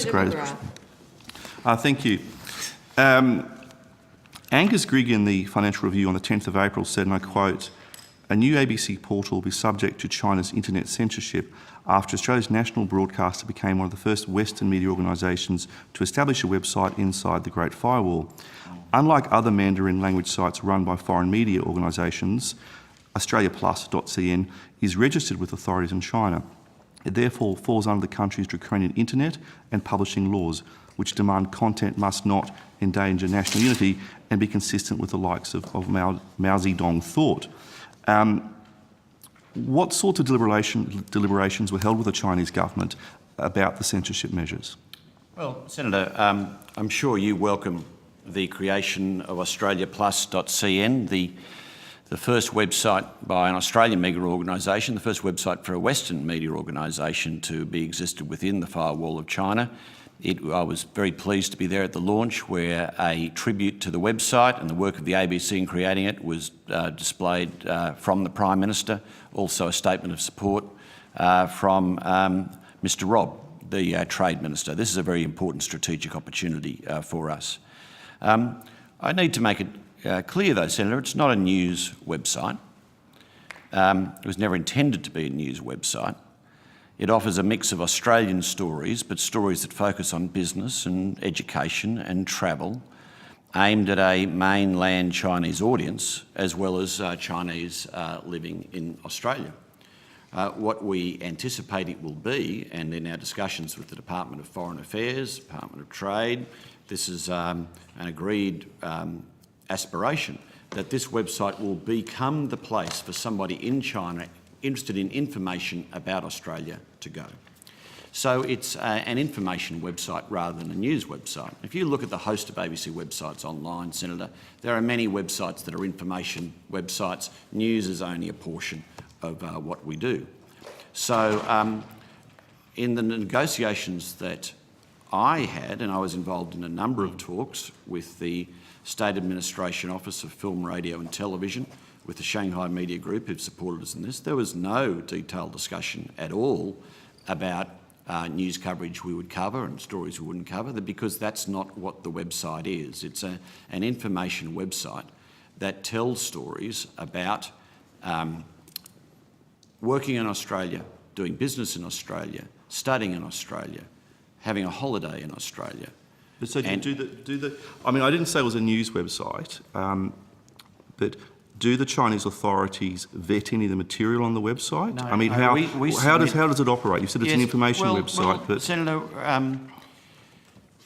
great. McGrath. Thank you. Angus Grigg in the Financial Review on the 10th of April said, and I quote, "A new ABC portal will be subject to China's internet censorship after Australia's national broadcaster became one of the first Western media organisations to establish a website inside the Great Firewall. Unlike other Mandarin language sites run by foreign media organisations, AustraliaPlus.cn is registered with authorities in China. It therefore falls under the country's draconian internet and publishing laws, which demand content must not endanger national unity and be consistent with the likes of Mao Zedong thought." What sorts of deliberations were held with the Chinese government about the censorship measures? Well, Senator, I'm sure you welcome the creation of AustraliaPlus.cn, the first website by an Australian media organisation, the first website for a Western media organisation to be existed within the firewall of China. I was very pleased to be there at the launch, where a tribute to the website and the work of the ABC in creating it was displayed from the Prime Minister, also a statement of support from Mr Robb, the Trade Minister. This is a very important strategic opportunity for us. I need to make it clear though, Senator, it's not a news website. It was never intended to be a news website. It offers a mix of Australian stories, but stories that focus on business and education and travel, aimed at a mainland Chinese audience, as well as Chinese living in Australia. What we anticipate it will be, and in our discussions with the Department of Foreign Affairs, Department of Trade, this is an agreed aspiration, that this website will become the place for somebody in China interested in information about Australia to go. So it's an information website rather than a news website. If you look at the host of ABC websites online, Senator, there are many websites that are information websites. News is only a portion of what we do. So in the negotiations that I had, and I was involved in a number of talks with the State Administration Office of Film, Radio and Television, with the Shanghai Media Group who've supported us in this, there was no detailed discussion at all about news coverage we would cover and stories we wouldn't cover, because that's not what the website is. It's an information website that tells stories about working in Australia, doing business in Australia, studying in Australia, having a holiday in Australia. But so I didn't say it was a news website, but do the Chinese authorities vet any of the material on the website? No, I mean, how does it operate? You said it's an information website, but Senator,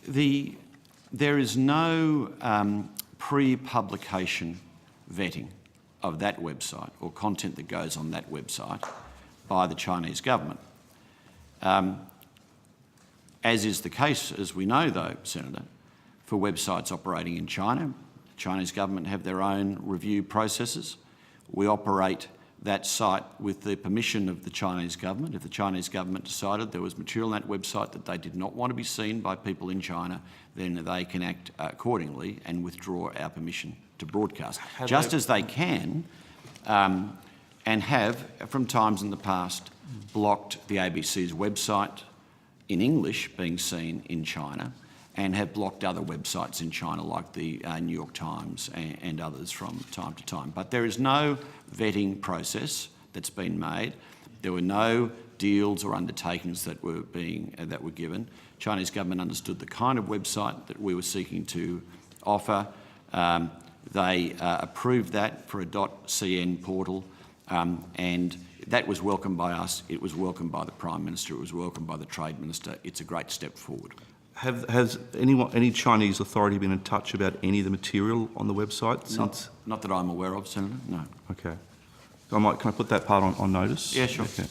there is no pre-publication vetting of that website or content that goes on that website by the Chinese government. As is the case, as we know though, Senator, for websites operating in China, the Chinese government have their own review processes. We operate that site with the permission of the Chinese government. If the Chinese government decided there was material on that website that they did not want to be seen by people in China, then they can act accordingly and withdraw our permission to broadcast. Just as they can and have, from times in the past, blocked the ABC's website in English being seen in China, and have blocked other websites in China like the New York Times and others from time to time. But there is no vetting process that's been made. There were no deals or undertakings that were given. Chinese government understood the kind of website that we were seeking to offer. They approved that for a .cn portal, and that was welcomed by us. It was welcomed by the Prime Minister. It was welcomed by the Trade Minister. It's a great step forward. Has any Chinese authority been in touch about any of the material on the website since? Not that I'm aware of, Senator, no. Okay. Can I put that part on notice? Yeah, sure. Okay.